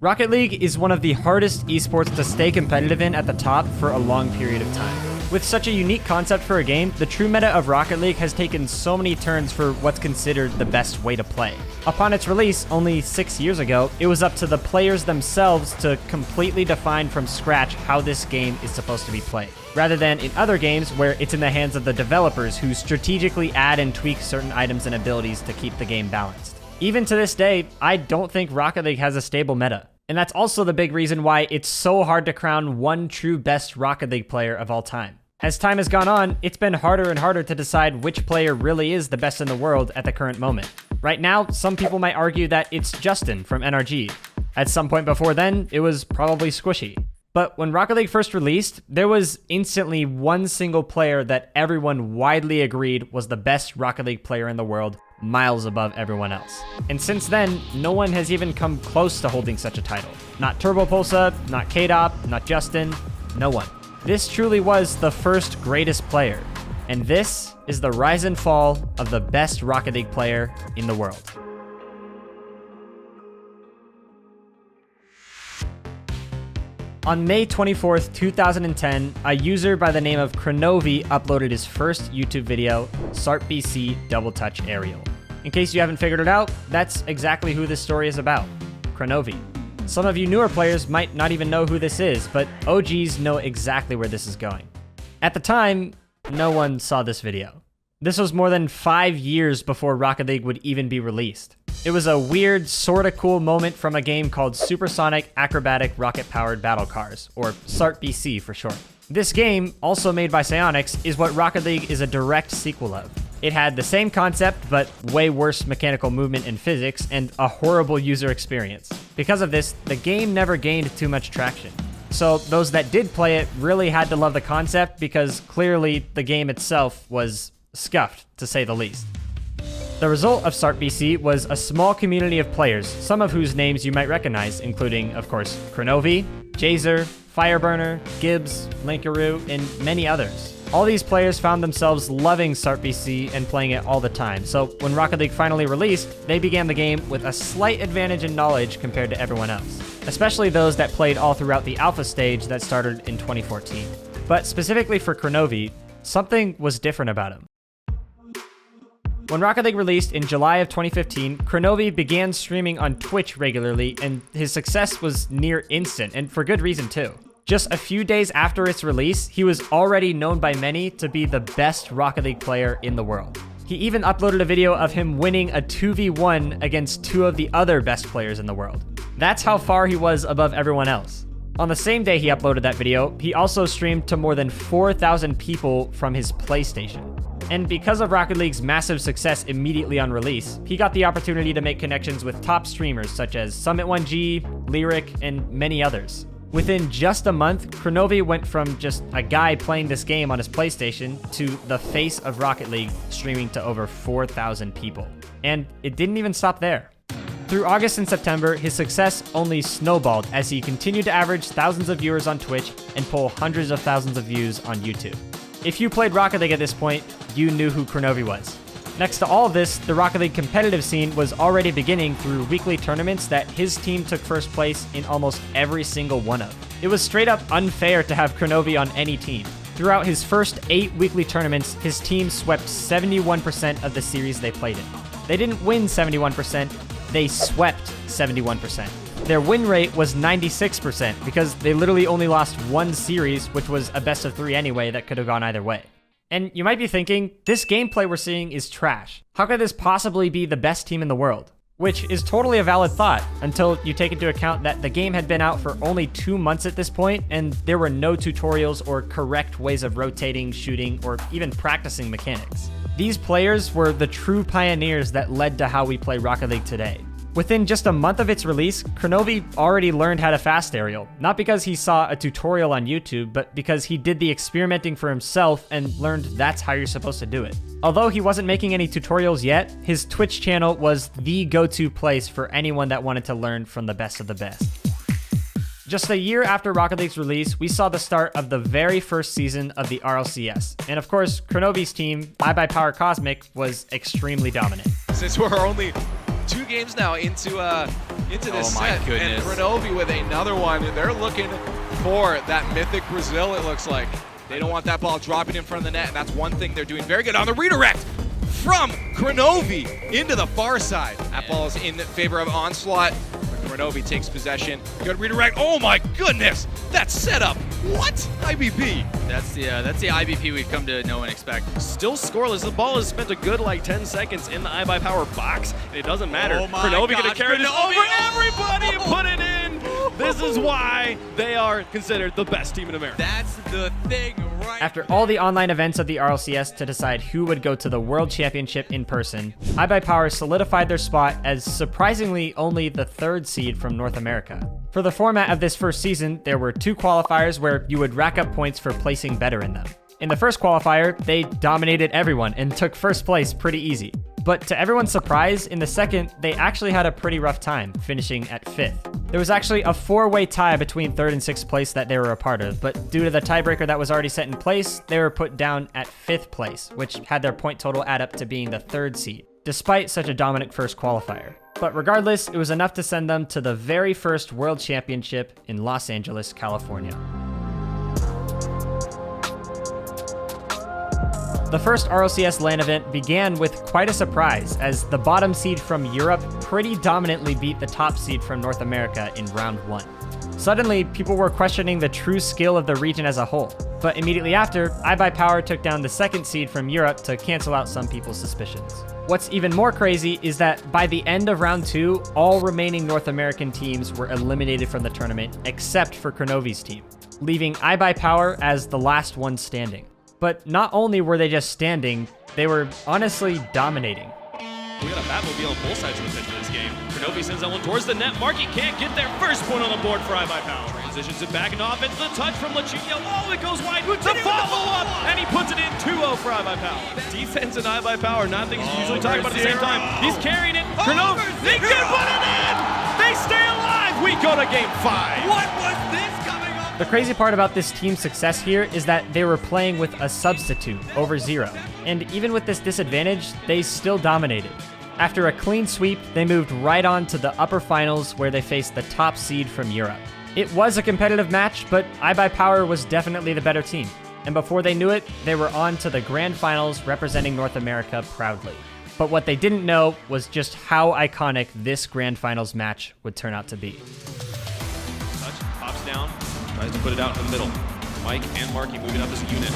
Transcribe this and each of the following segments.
Rocket League is one of the hardest esports to stay competitive in at the top for a long period of time. With such a unique concept for a game, the true meta of Rocket League has taken so many turns for what's considered the best way to play. Upon its release only 6 years ago, it was up to the players themselves to completely define from scratch how this game is supposed to be played, rather than in other games where it's in the hands of the developers who strategically add and tweak certain items and abilities to keep the game balanced. Even to this day, I don't think Rocket League has a stable meta. And that's also the big reason why it's so hard to crown one true best Rocket League player of all time. As time has gone on, it's been harder and harder to decide which player really is the best in the world at the current moment. Right now, some people might argue that it's Justin from NRG. At some point before then, it was probably Squishy. But when Rocket League first released, there was instantly one single player that everyone widely agreed was the best Rocket League player in the world, miles above everyone else. And since then, no one has even come close to holding such a title. Not TurboPulsa, not KDOP, not Justin, no one. This truly was the first greatest player. And this is the rise and fall of the best Rocket League player in the world. On May 24th, 2010, a user by the name of Kronovi uploaded his first YouTube video, SARTBC Double Touch Aerial. In case you haven't figured it out, that's exactly who this story is about, Kronovi. Some of you newer players might not even know who this is, but OGs know exactly where this is going. At the time, no one saw this video. This was more than 5 years before Rocket League would even be released. It was a weird, sorta cool moment from a game called Supersonic Acrobatic Rocket-Powered Battle Cars, or SARTBC for short. This game, also made by Psyonix, is what Rocket League is a direct sequel of. It had the same concept, but way worse mechanical movement and physics, and a horrible user experience. Because of this, the game never gained too much traction. So those that did play it really had to love the concept because clearly the game itself was scuffed, to say the least. The result of SARTBC was a small community of players, some of whose names you might recognize, including, of course, Kronovi, Jazer, Fireburner, Gibbs, Linkaroo, and many others. All these players found themselves loving SARTBC and playing it all the time, so when Rocket League finally released, they began the game with a slight advantage in knowledge compared to everyone else, especially those that played all throughout the alpha stage that started in 2014. But specifically for Kronovi, something was different about him. When Rocket League released in July of 2015, Kronovi began streaming on Twitch regularly, and his success was near instant, and for good reason too. Just a few days after its release, he was already known by many to be the best Rocket League player in the world. He even uploaded a video of him winning a 2v1 against two of the other best players in the world. That's how far he was above everyone else. On the same day he uploaded that video, he also streamed to more than 4,000 people from his PlayStation. And because of Rocket League's massive success immediately on release, he got the opportunity to make connections with top streamers such as Summit1G, Lyric, and many others. Within just a month, Kronovi went from just a guy playing this game on his PlayStation to the face of Rocket League, streaming to over 4,000 people. And it didn't even stop there. Through August and September, his success only snowballed as he continued to average thousands of viewers on Twitch and pull hundreds of thousands of views on YouTube. If you played Rocket League at this point, you knew who Kronovi was. Next to all of this, the Rocket League competitive scene was already beginning through weekly tournaments that his team took first place in almost every single one of. It was straight up unfair to have Kronovi on any team. Throughout his first 8 weekly tournaments, his team swept 71% of the series they played in. They didn't win 71%, they swept 71%. Their win rate was 96% because they literally only lost one series, which was a best of 3 anyway that could have gone either way. And you might be thinking, this gameplay we're seeing is trash. How could this possibly be the best team in the world? Which is totally a valid thought until you take into account that the game had been out for only 2 months at this point, and there were no tutorials or correct ways of rotating, shooting, or even practicing mechanics. These players were the true pioneers that led to how we play Rocket League today. Within just a month of its release, Kronovi already learned how to fast aerial, not because he saw a tutorial on YouTube, but because he did the experimenting for himself and learned that's how you're supposed to do it. Although he wasn't making any tutorials yet, his Twitch channel was the go-to place for anyone that wanted to learn from the best of the best. Just a year after Rocket League's release, we saw the start of the very first season of the RLCS. And of course, Kronovi's team, Power Cosmic, was extremely dominant. Since we're only 2 games now into into this Oh my set. goodness. And Kronovi with another one. They're looking for that mythic Brazil, it looks like. They don't want that ball dropping in front of the net, and that's one thing they're doing very good on the redirect from Kronovi into the far side. That ball is in favor of Onslaught. Kronovi takes possession. Good redirect. Oh my goodness! That setup. What? IBP. That's the IBP we've come to know and expect. Still scoreless. The ball has spent a good like 10 seconds in the iBuyPower box, and it doesn't matter. Oh my Kronovi gosh, gonna carry this Kronovi! over everybody and put it in. This is why they are considered the best team in America. That's the thing right After all the online events of the RLCS to decide who would go to the World Championship in person, iBuyPower solidified their spot as surprisingly only the 3rd seed from North America. For the format of this first season, there were 2 qualifiers where you would rack up points for placing better in them. In the first qualifier, they dominated everyone and took first place pretty easy. But to everyone's surprise, in the second, they actually had a pretty rough time, finishing at 5th. There was actually a 4-way tie between 3rd and 6th place that they were a part of, but due to the tiebreaker that was already set in place, they were put down at 5th place, which had their point total add up to being the 3rd seed, despite such a dominant first qualifier. But regardless, it was enough to send them to the very first World Championship in Los Angeles, California. The first RLCS LAN event began with quite a surprise, as the bottom seed from Europe pretty dominantly beat the top seed from North America in round 1. Suddenly, people were questioning the true skill of the region as a whole, but immediately after, iBuyPower took down the 2nd seed from Europe to cancel out some people's suspicions. What's even more crazy is that by the end of round 2, all remaining North American teams were eliminated from the tournament except for Kronovi's team, leaving iBuyPower as the last one standing. But not only were they just standing, they were honestly dominating. We got a Batmobile on both sides of the pitch in this game. Kronovi sends that one towards the net. Marky can't get their first point on the board for iBuyPower. Transitions it back in offense. The touch from Lachinho. Oh, it goes wide. The follow-up, and he puts it in 2-0 for iBuyPower. Defense and iBuyPower, not things you usually talk about at the same time. He's carrying it. Kronovi, they can put it in! They stay alive! We go to game 5. What was this coming up? The crazy part about this team's success here is that they were playing with a substitute over 0. And even with this disadvantage, they still dominated. After a clean sweep, they moved right on to the upper finals where they faced the top seed from Europe. It was a competitive match, but iBuyPower was definitely the better team. And before they knew it, they were on to the grand finals representing North America proudly. But what they didn't know was just how iconic this grand finals match would turn out to be. Touch, pops down, tries to put it out in the middle. Mike and Marky moving up as a unit.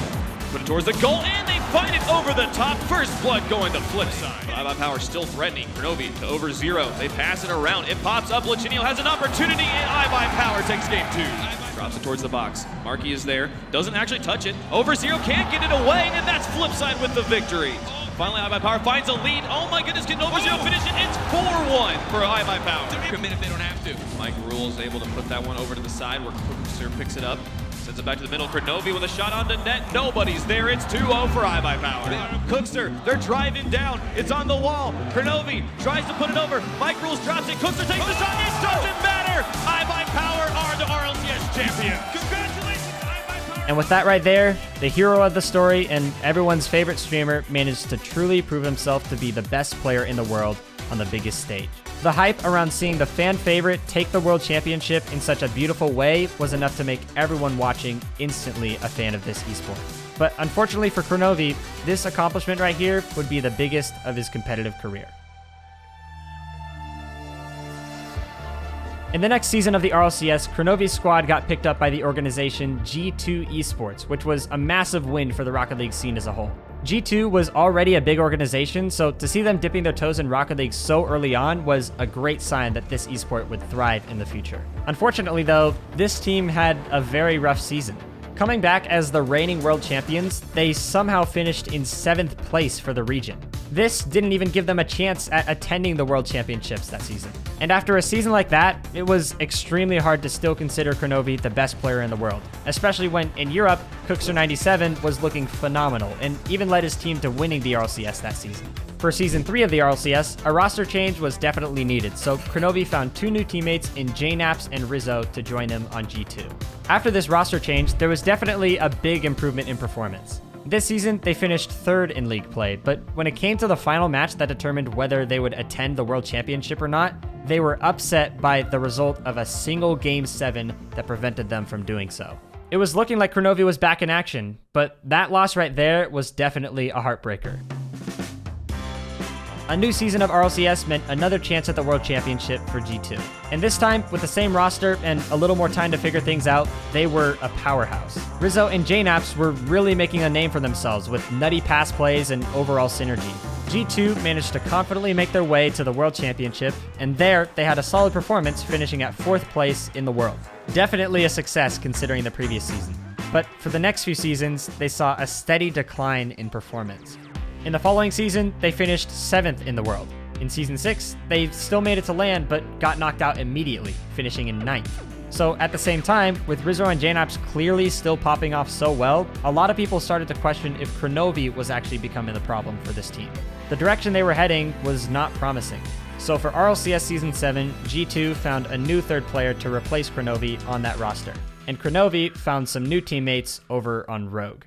Put it towards the goal, and they find it over the top. First blood going to flip side. But iBuyPower still threatening. Kronovi to over 0. They pass it around. It pops up. Lachinho has an opportunity, and iBuyPower takes game 2. Drops it towards the box. Marky is there. Doesn't actually touch it. Over 0. Can't get it away, and that's flip side with the victory. Finally, iBuyPower finds a lead. Oh my goodness, getting over 0, finish it. It's 4-1 for iBuyPower. Commit if they don't have to. Mike Rule is able to put that one over to the side where Cookster picks it up. Sends it back to the middle. Kronovi with a shot onto net. Nobody's there. It's 2-0 for iBuyPower. Cookster, they're driving down. It's on the wall. Kronovi tries to put it over. Mike Rules drops it. Cookster takes the shot. It doesn't matter. iBuyPower are the RLCS champions. Congratulations, iBuyPower. And with that right there, the hero of the story and everyone's favorite streamer managed to truly prove himself to be the best player in the world on the biggest stage. The hype around seeing the fan favorite take the World Championship in such a beautiful way was enough to make everyone watching instantly a fan of this esport. But unfortunately for Kronovi, this accomplishment right here would be the biggest of his competitive career. In the next season of the RLCS, Kronovi's squad got picked up by the organization G2 Esports, which was a massive win for the Rocket League scene as a whole. G2 was already a big organization, so to see them dipping their toes in Rocket League so early on was a great sign that this esport would thrive in the future. Unfortunately though, this team had a very rough season. Coming back as the reigning world champions, they somehow finished in 7th place for the region. This didn't even give them a chance at attending the World Championships that season. And after a season like that, it was extremely hard to still consider Kronovi the best player in the world, especially when in Europe, Cookster97 was looking phenomenal and even led his team to winning the RLCS that season. For Season 3 of the RLCS, a roster change was definitely needed, so Kronovi found 2 new teammates in JNaps and Rizzo to join him on G2. After this roster change, there was definitely a big improvement in performance. This season, they finished 3rd in league play, but when it came to the final match that determined whether they would attend the World Championship or not, they were upset by the result of a single Game 7 that prevented them from doing so. It was looking like Kronovi was back in action, but that loss right there was definitely a heartbreaker. A new season of RLCS meant another chance at the World Championship for G2. And this time, with the same roster and a little more time to figure things out, they were a powerhouse. Rizzo and JNaps were really making a name for themselves with nutty pass plays and overall synergy. G2 managed to confidently make their way to the World Championship, and there they had a solid performance, finishing at 4th place in the world. Definitely a success considering the previous season. But for the next few seasons, they saw a steady decline in performance. In the following season, they finished 7th in the world. In Season 6, they still made it to LAN, but got knocked out immediately, finishing in 9th. So at the same time, with Rizzo and JNaps clearly still popping off so well, a lot of people started to question if Kronovi was actually becoming the problem for this team. The direction they were heading was not promising. So for RLCS Season 7, G2 found a new 3rd player to replace Kronovi on that roster. And Kronovi found some new teammates over on Rogue.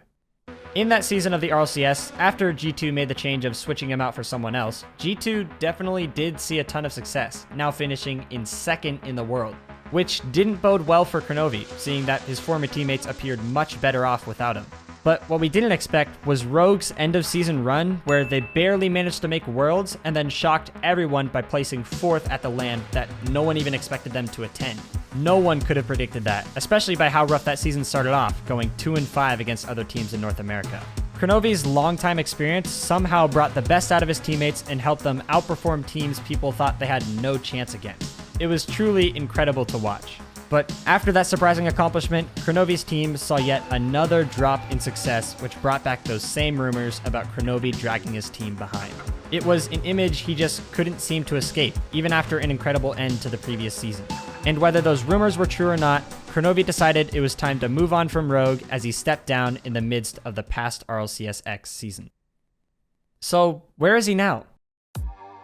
In that season of the RLCS, after G2 made the change of switching him out for someone else, G2 definitely did see a ton of success, now finishing in 2nd in the world, which didn't bode well for Kronovi, seeing that his former teammates appeared much better off without him. But what we didn't expect was Rogue's end-of-season run, where they barely managed to make Worlds and then shocked everyone by placing 4th at the LAN that no one even expected them to attend. No one could have predicted that, especially by how rough that season started off, going 2-5 against other teams in North America. Kronovi's longtime experience somehow brought the best out of his teammates and helped them outperform teams people thought they had no chance against. It was truly incredible to watch. But after that surprising accomplishment, Kronovi's team saw yet another drop in success, which brought back those same rumors about Kronovi dragging his team behind. It was an image he just couldn't seem to escape, even after an incredible end to the previous season. And whether those rumors were true or not, Kronovi decided it was time to move on from Rogue as he stepped down in the midst of the past RLCS X season. So, where is he now?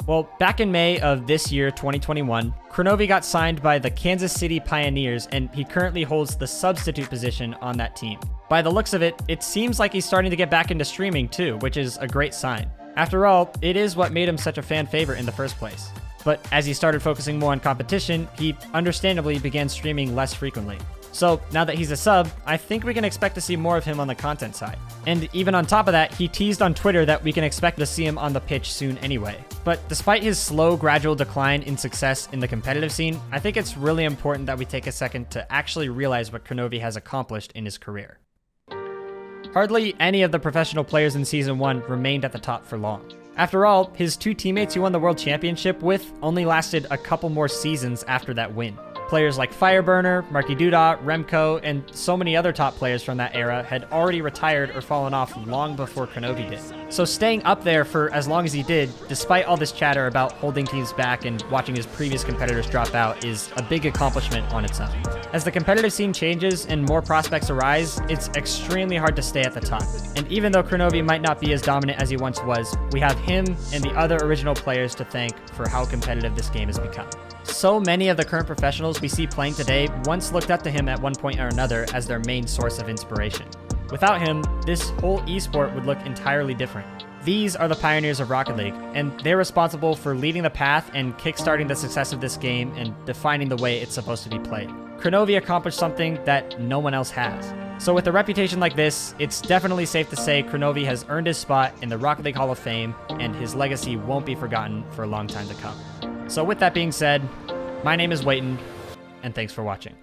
Well, back in May of this year, 2021, Kronovi got signed by the Kansas City Pioneers, and he currently holds the substitute position on that team. By the looks of it, it seems like he's starting to get back into streaming too, which is a great sign. After all, it is what made him such a fan favorite in the first place. But as he started focusing more on competition, he understandably began streaming less frequently. So now that he's a sub, I think we can expect to see more of him on the content side. And even on top of that, he teased on Twitter that we can expect to see him on the pitch soon anyway. But despite his slow, gradual decline in success in the competitive scene, I think it's really important that we take a second to actually realize what Kronovi has accomplished in his career. Hardly any of the professional players in Season 1 remained at the top for long. After all, his 2 teammates he won the World Championship with only lasted a couple more seasons after that win. Players like Fireburner, Marky Duda, Remco, and so many other top players from that era had already retired or fallen off long before Kronovi did. So staying up there for as long as he did, despite all this chatter about holding teams back and watching his previous competitors drop out, is a big accomplishment on its own. As the competitive scene changes and more prospects arise, it's extremely hard to stay at the top. And even though Kronovi might not be as dominant as he once was, we have him and the other original players to thank for how competitive this game has become. So many of the current professionals we see playing today once looked up to him at one point or another as their main source of inspiration. Without him, this whole esport would look entirely different. These are the pioneers of Rocket League, and they're responsible for leading the path and kickstarting the success of this game and defining the way it's supposed to be played. Kronovi accomplished something that no one else has. So with a reputation like this, it's definitely safe to say Kronovi has earned his spot in the Rocket League Hall of Fame, and his legacy won't be forgotten for a long time to come. So with that being said, my name is Wayton, and thanks for watching.